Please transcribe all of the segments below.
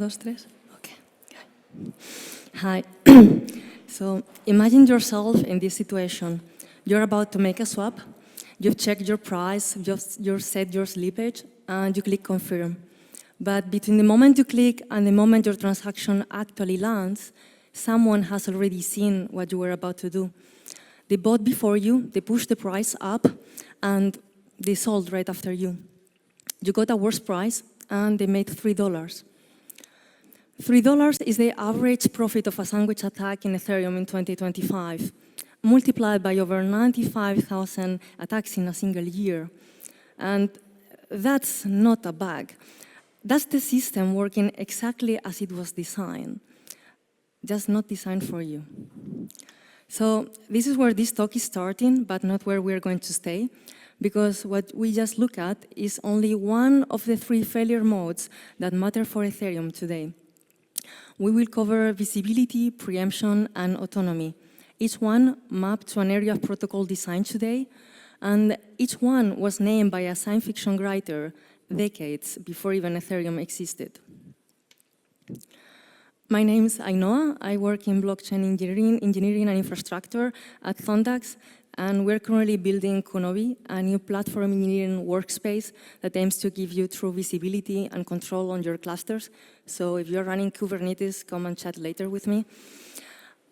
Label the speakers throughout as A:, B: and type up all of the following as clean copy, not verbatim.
A: dos, tres. Okay. Hi. So imagine yourself in this situation. You're about to make a swap. You've checked your price, you've set your slippage, and you click confirm. But between the moment you click and the moment your transaction actually lands, someone has already seen what you were about to do. They bought before you, they pushed the price up, and they sold right after you. You got a worse price, and they made $3. $3 is the average profit of a sandwich attack in Ethereum in 2025, multiplied by over 95,000 attacks in a single year. And that's not a bug. That's the system working exactly as it was designed, just not designed for you. So this is where this talk is starting, but not where we're going to stay, because what we just look at is only one of the 3 failure modes that matter for Ethereum today. We will cover visibility, preemption, and autonomy, each one mapped to an area of protocol design today, and each one was named by a science fiction writer decades before even Ethereum existed. My name is Ainhoa. I work in blockchain engineering and infrastructure at Thondax, and we're currently building Kunobi, a new platform engineering workspace that aims to give you true visibility and control on your clusters. So if you're running Kubernetes, come and chat later with me.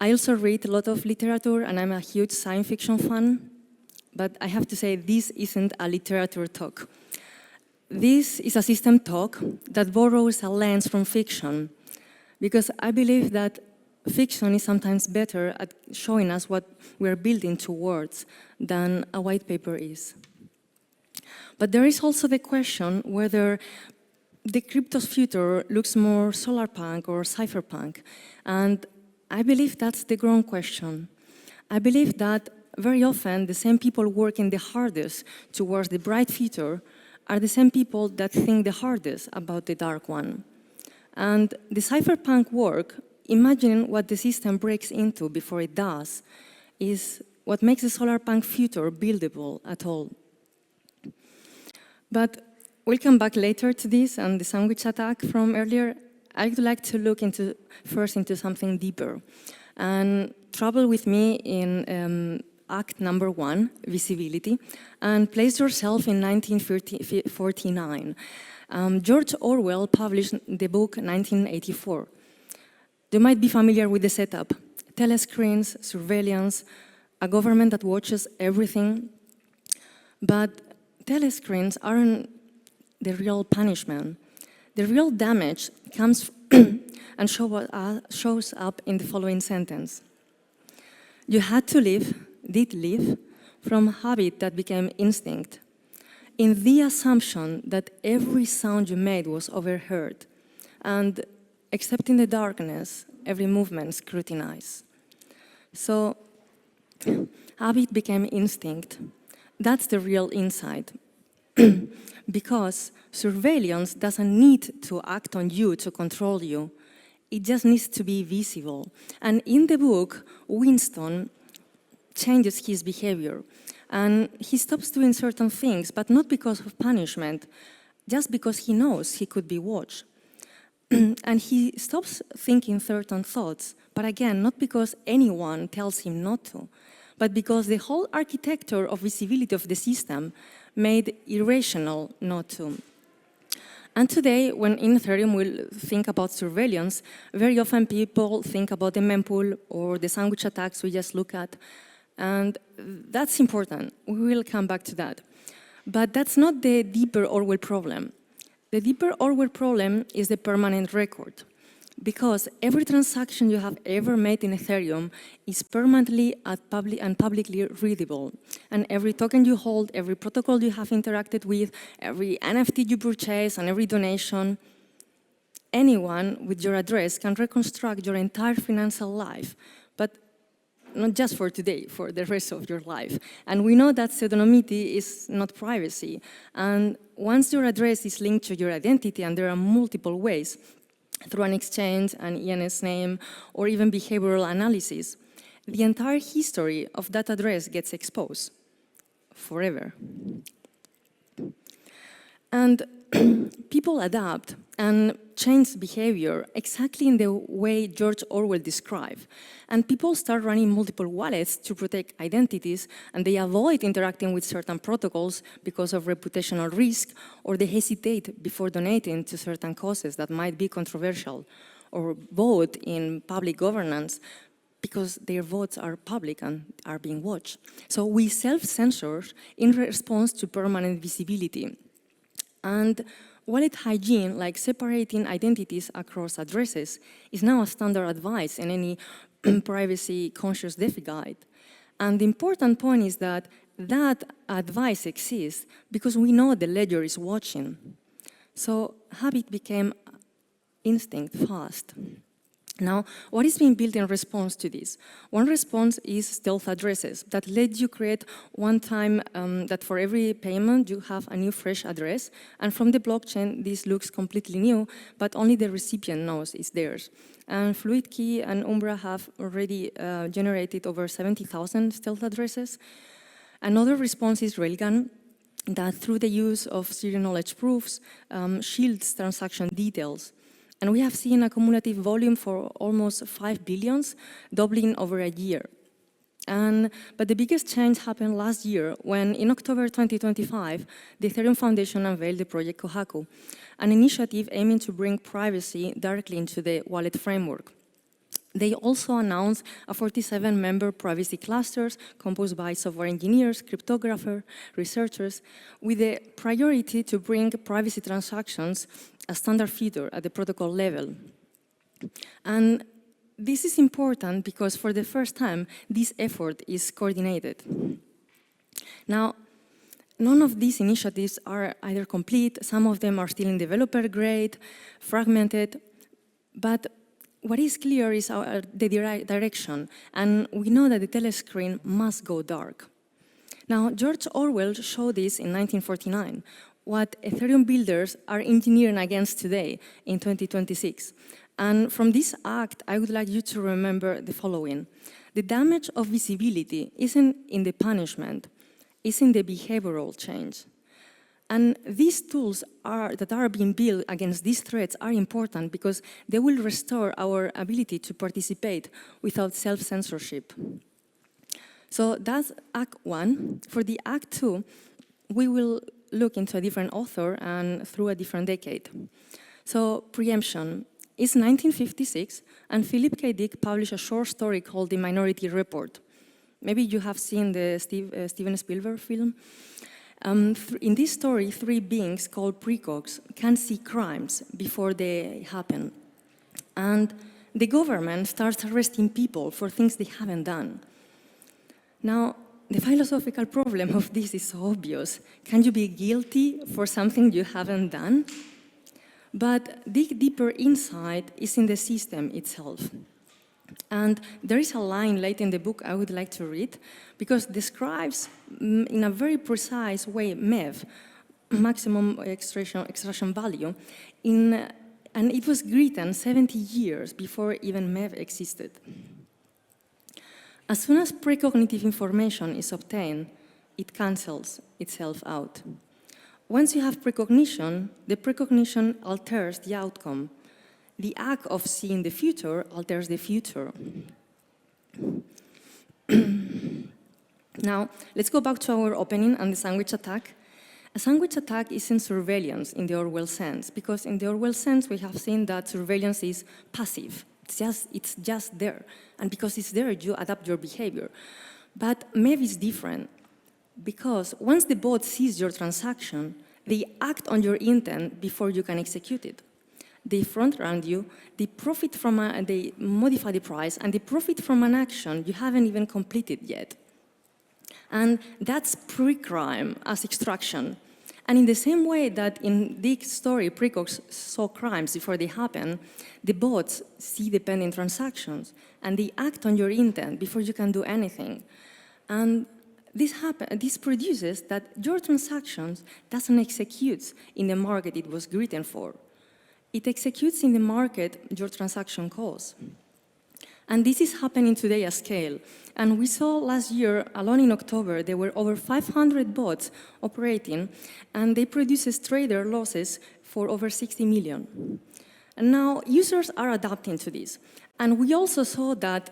A: I also read a lot of literature, and I'm a huge science fiction fan, but I have to say this isn't a literature talk. This is a system talk that borrows a lens from fiction, because I believe that fiction is sometimes better at showing us what we're building towards than a white paper is. But there is also the question whether the crypto's future looks more solarpunk or cypherpunk, and I believe that's the ground question. I believe that very often the same people working the hardest towards the bright future are the same people that think the hardest about the dark one. And the cypherpunk work, imagining what the system breaks into before it does, is what makes the solarpunk future buildable at all. But we'll come back later to this and the sandwich attack from earlier. I'd like to look first into something deeper and travel with me in act number 1, visibility, and place yourself in 1949. George Orwell published the book 1984. You might be familiar with the setup: telescreens, surveillance, a government that watches everything. But telescreens aren't the real punishment. The real damage comes and shows up in the following sentence. You had to did live, from habit that became instinct, in the assumption that every sound you made was overheard, and except in the darkness, every movement scrutinized. So, habit became instinct. That's the real insight. Because surveillance doesn't need to act on you to control you. It just needs to be visible. And in the book, Winston changes his behavior. And he stops doing certain things, but not because of punishment, just because he knows he could be watched. And he stops thinking certain thoughts, but again, not because anyone tells him not to, but because the whole architecture of visibility of the system made irrational not to. And today, when in Ethereum we'll think about surveillance, very often people think about the mempool or the sandwich attacks we just look at. And that's important. We will come back to that. But that's not the deeper Orwell problem. The deeper Orwell problem is the permanent record, because every transaction you have ever made in Ethereum is permanently and publicly readable. And every token you hold, every protocol you have interacted with, every NFT you purchase, and every donation, anyone with your address can reconstruct your entire financial life, but not just for today, for the rest of your life. And we know that pseudonymity is not privacy. And once your address is linked to your identity, and there are multiple ways, through an exchange, an ENS name, or even behavioral analysis, the entire history of that address gets exposed forever. And people adapt, and changed behavior exactly in the way George Orwell described. And people start running multiple wallets to protect identities, and they avoid interacting with certain protocols because of reputational risk, or they hesitate before donating to certain causes that might be controversial, or vote in public governance because their votes are public and are being watched. So we self-censor in response to permanent visibility. And wallet hygiene, like separating identities across addresses, is now a standard advice in any privacy-conscious DeFi guide. And the important point is that that advice exists because we know the ledger is watching. So habit became instinct fast. Now, what is being built in response to this? One response is stealth addresses that let you create one time that for every payment you have a new fresh address, and from the blockchain this looks completely new, but only the recipient knows it's theirs. And FluidKey and Umbra have already generated over 70,000 stealth addresses. Another response is Railgun, that through the use of zero knowledge proofs shields transaction details. And we have seen a cumulative volume for almost 5 billions, doubling over a year. But the biggest change happened last year when, in October 2025, the Ethereum Foundation unveiled the project Kohaku, an initiative aiming to bring privacy directly into the wallet framework. They also announced a 47-member privacy clusters composed by software engineers, cryptographers, researchers, with the priority to bring privacy transactions a standard feature at the protocol level. And this is important because for the first time, this effort is coordinated. Now, none of these initiatives are either complete, some of them are still in developer grade, fragmented, but what is clear is the direction, and we know that the telescreen must go dark. Now, George Orwell showed this in 1949, what Ethereum builders are engineering against today in 2026. And from this act, I would like you to remember the following. The damage of visibility isn't in the punishment, it's in the behavioral change. And these tools that are being built against these threats are important because they will restore our ability to participate without self-censorship. So that's Act 1. For the Act 2, we will look into a different author and through a different decade. So preemption is 1956, and Philip K. Dick published a short story called The Minority Report. Maybe you have seen the Steven Spielberg film. In this story, three beings called precogs can see crimes before they happen. And the government starts arresting people for things they haven't done. Now, the philosophical problem of this is so obvious. Can you be guilty for something you haven't done? But dig deeper inside is in the system itself. And there is a line late in the book I would like to read, because it describes in a very precise way MEV, maximum extraction value, and it was written 70 years before even MEV existed. As soon as precognitive information is obtained, it cancels itself out. Once you have precognition, the precognition alters the outcome. The act of seeing the future alters the future. Now, let's go back to our opening and the sandwich attack. A sandwich attack isn't surveillance in the Orwell sense, because in the Orwell sense, we have seen that surveillance is passive. It's just there. And because it's there, you adapt your behavior. But MEV is different, because once the bot sees your transaction, they act on your intent before you can execute it. They front-run you, they modify the price, and they profit from an action you haven't even completed yet. And that's pre-crime as extraction. And in the same way that in Dick's story, precogs saw crimes before they happen, the bots see the pending transactions, and they act on your intent before you can do anything. And this produces that your transactions doesn't execute in the market it was written for. It executes in the market your transaction cost. And this is happening today at scale. And we saw last year, alone in October, there were over 500 bots operating, and they produced trader losses for over 60 million. And now users are adapting to this. And we also saw that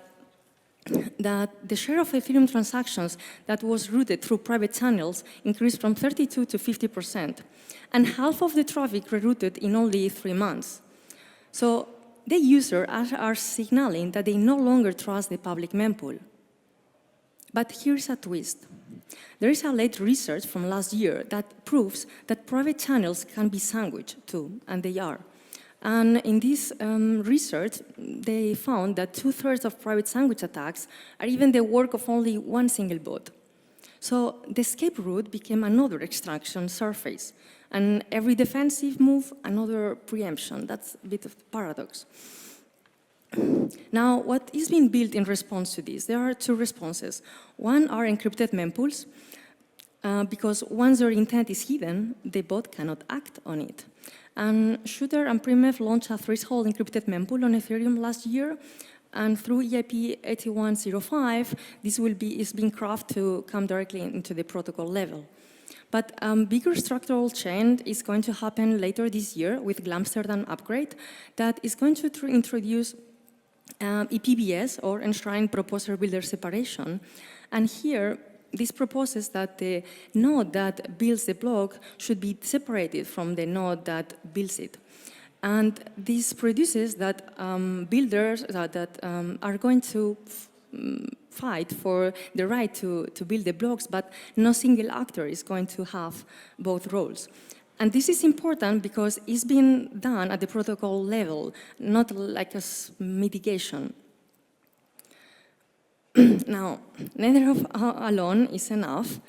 A: the share of Ethereum transactions that was routed through private channels increased from 32 to 50%, and half of the traffic rerouted in only 3 months. So the users are signaling that they no longer trust the public mempool. But here's a twist. There is a late research from last year that proves that private channels can be sandwiched too, and they are. And in this research, they found that 2/3 of private sandwich attacks are even the work of only one single bot. So the escape route became another extraction surface, and every defensive move, another preemption. That's a bit of a paradox. Now, what is being built in response to this? There are two responses. One are encrypted mempools, because once their intent is hidden, the bot cannot act on it. And Shooter and Primev launched a threshold encrypted mempool on Ethereum last year, and through EIP 8105, this is being crafted to come directly into the protocol level. But bigger structural change is going to happen later this year with Glamsterdam upgrade that is going to introduce EPBS, or Enshrined Proposer Builder Separation. And here, this proposes that the node that builds the block should be separated from the node that builds it. And this produces that builders that are going to fight for the right to build the blocks, but no single actor is going to have both roles. And this is important because it's being done at the protocol level, not like a mitigation. Now, neither of alone is enough,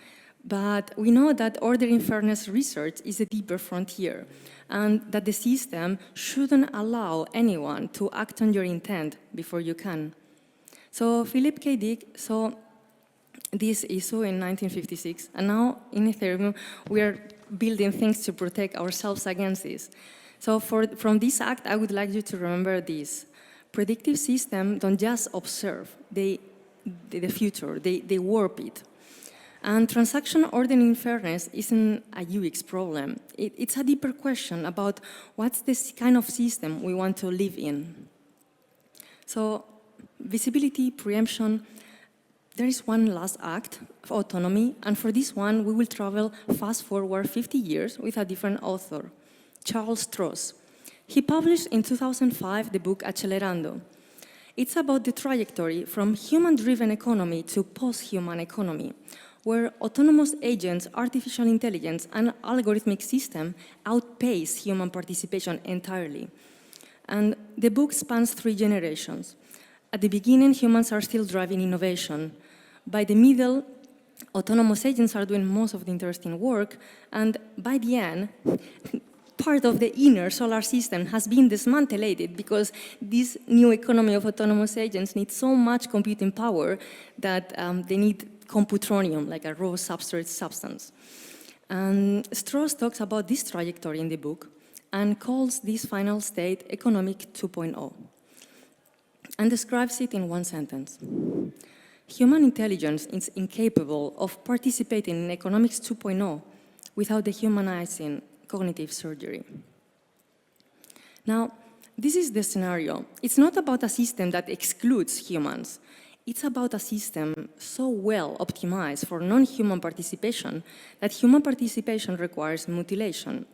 A: but we know that ordering fairness research is a deeper frontier, and that the system shouldn't allow anyone to act on your intent before you can. So Philip K. Dick saw this issue in 1956, and now in Ethereum we are building things to protect ourselves against this. So from this act, I would like you to remember this. Predictive systems don't just observe the future, they warp it. And transaction ordering fairness isn't a UX problem. It's a deeper question about what's the kind of system we want to live in. So visibility, preemption, there is one last act of autonomy, and for this one, we will travel fast forward 50 years with a different author, Charles Stross. He published in 2005 the book Accelerando. It's about the trajectory from human-driven economy to post-human economy, where autonomous agents, artificial intelligence, and algorithmic systems outpace human participation entirely. And the book spans 3 generations. At the beginning, humans are still driving innovation. By the middle, autonomous agents are doing most of the interesting work. And by the end, part of the inner solar system has been dismantled because this new economy of autonomous agents needs so much computing power that they need computronium, like a raw substrate substance. And Stross talks about this trajectory in the book and calls this final state economic 2.0 and describes it in one sentence. Human intelligence is incapable of participating in economics 2.0 without dehumanizing cognitive surgery. Now, this is the scenario. It's not about a system that excludes humans. It's about a system so well optimized for non-human participation that human participation requires mutilation.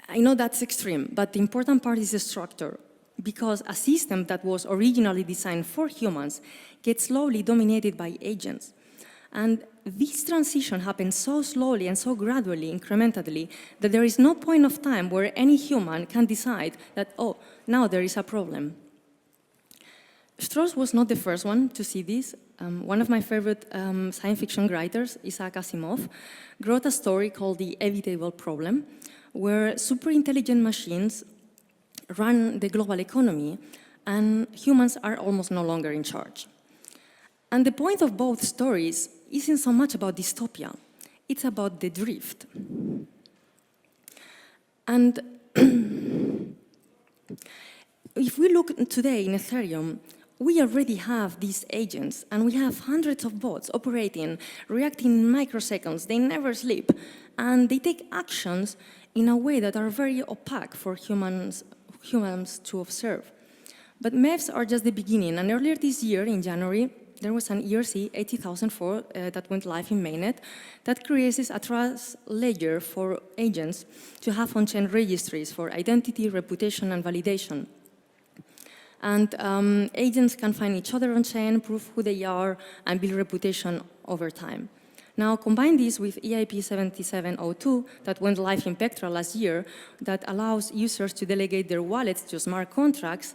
A: I know that's extreme, but the important part is the structure, because a system that was originally designed for humans gets slowly dominated by agents. And this transition happens so slowly and so gradually, incrementally, that there is no point of time where any human can decide that, oh, now there is a problem. Stross was not the first one to see this. One of my favorite science fiction writers, Isaac Asimov, wrote a story called The Evitable Problem, where super intelligent machines run the global economy and humans are almost no longer in charge. And the point of both stories isn't so much about dystopia, it's about the drift. And if we look today in Ethereum, we already have these agents, and we have hundreds of bots operating, reacting in microseconds. They never sleep, and they take actions in a way that are very opaque for humans humans to observe. But MEVs are just the beginning, and earlier this year, in January, there was an ERC 80004 that went live in mainnet that creates a trust layer for agents to have on-chain registries for identity, reputation, and validation. And agents can find each other on-chain, prove who they are, and build reputation over time. Now, combine this with EIP 7702 that went live in Pectra last year that allows users to delegate their wallets to smart contracts,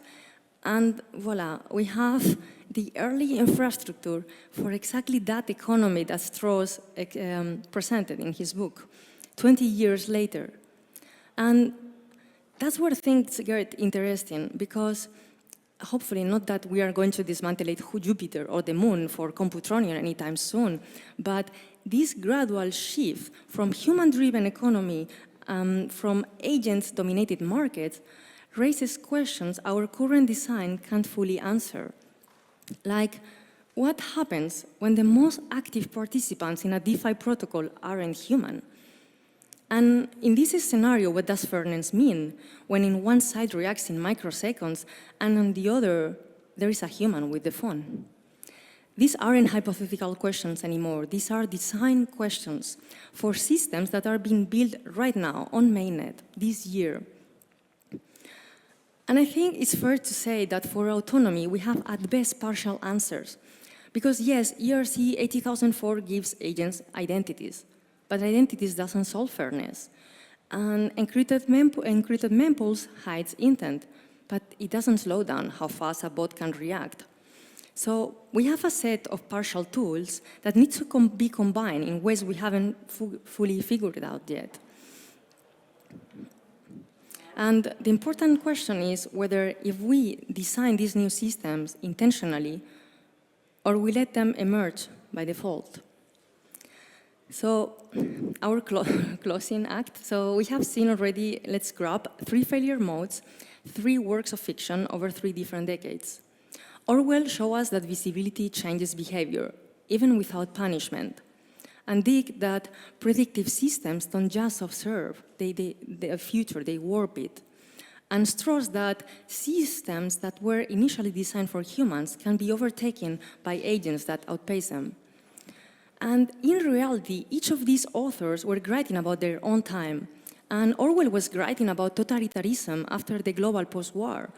A: and voila, we have the early infrastructure for exactly that economy that Strauss presented in his book 20 years later. And that's where things get interesting, because hopefully not that we are going to dismantle Jupiter or the moon for Computronian anytime soon, but this gradual shift from human-driven economy, from agents-dominated markets, raises questions our current design can't fully answer. Like, what happens when the most active participants in a DeFi protocol aren't human? And in this scenario, what does fairness mean when in one side reacts in microseconds and on the other, there is a human with the phone? These aren't hypothetical questions anymore. These are design questions for systems that are being built right now on mainnet this year. And I think it's fair to say that for autonomy, we have at best partial answers. Because yes, ERC 80004 gives agents identities, but identities doesn't solve fairness. And encrypted mempools hides intent, but it doesn't slow down how fast a bot can react. So we have a set of partial tools that need to be combined in ways we haven't fully figured out yet. And the important question is whether if we design these new systems intentionally or we let them emerge by default. So our closing act. So we have seen already, let's grab 3 failure modes, 3 works of fiction over 3 different decades. Orwell showed us that visibility changes behavior, even without punishment. And Dick that predictive systems don't just observe the future, they warp it. And Strauss that systems that were initially designed for humans can be overtaken by agents that outpace them. And in reality, each of these authors were writing about their own time. And Orwell was writing about totalitarianism after the global post-war.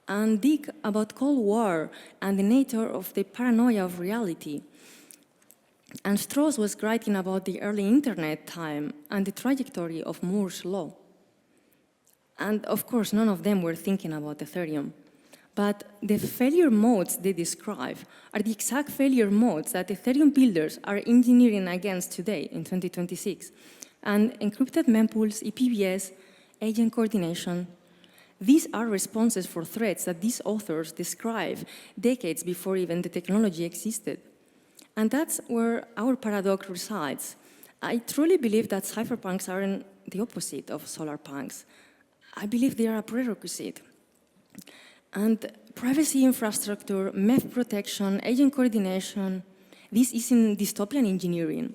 A: And Dick about Cold War and the nature of the paranoia of reality. And Strauss was writing about the early internet time and the trajectory of Moore's law. And of course, none of them were thinking about Ethereum. But the failure modes they describe are the exact failure modes that Ethereum builders are engineering against today in 2026. And encrypted mempools, EPBS, agent coordination, these are responses for threats that these authors describe decades before even the technology existed. And that's where our paradox resides. I truly believe that cypherpunks aren't the opposite of solarpunks. I believe they are a prerequisite. And privacy infrastructure, MEF protection, agent coordination, this isn't dystopian engineering.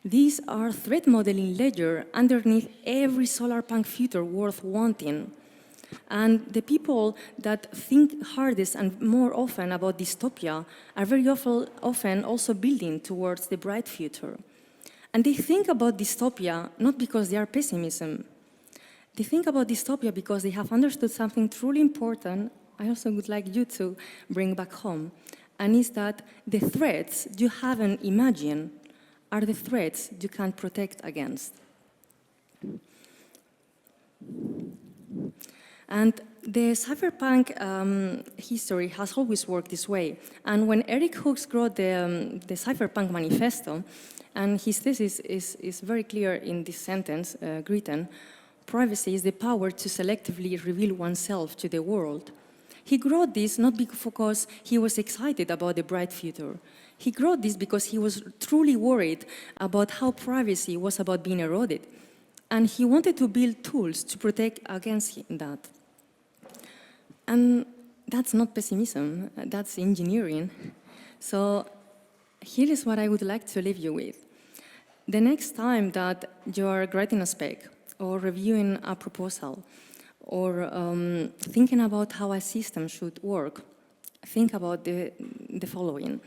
A: These are threat modeling layers underneath every solarpunk future worth wanting. And the people that think hardest and more often about dystopia are very often also building towards the bright future. And they think about dystopia not because they are pessimism. They think about dystopia because they have understood something truly important I also would like you to bring back home, and is that the threats you haven't imagined are the threats you can't protect against. And the cypherpunk history has always worked this way. And when Eric Hooks wrote the Cypherpunk Manifesto, and his thesis is very clear in this sentence, written, privacy is the power to selectively reveal oneself to the world. He wrote this not because he was excited about the bright future. He wrote this because he was truly worried about how privacy was about being eroded. And he wanted to build tools to protect against that. And that's not pessimism, that's engineering. So here is what I would like to leave you with. The next time that you are writing a spec or reviewing a proposal, or thinking about how a system should work, think about the following.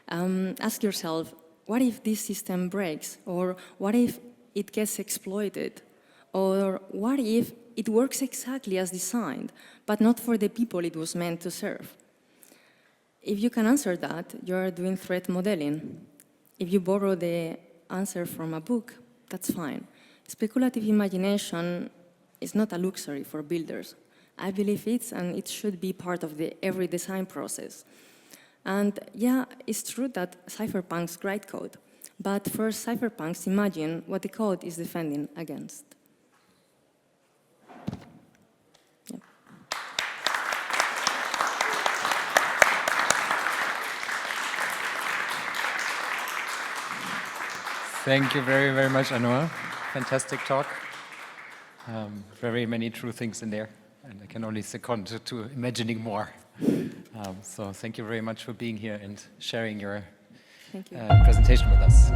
A: Ask yourself, what if this system breaks? Or what if it gets exploited? Or what if it works exactly as designed, but not for the people it was meant to serve? If you can answer that, you're doing threat modeling. If you borrow the answer from a book, that's fine. Speculative imagination is not a luxury for builders. I believe it's and it should be part of every design process. And yeah, it's true that cypherpunks write code, but first cypherpunks imagine what the code is defending against. Yeah.
B: Thank you very, very much, ainhoa. Fantastic talk. Very many true things in there, and I can only second to imagining more. So thank you very much for being here and sharing your presentation with us.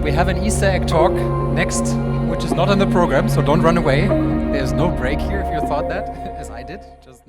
B: We have an Easter egg talk next, which is not on the program, so don't run away. There's no break here if you thought that, as I did just now.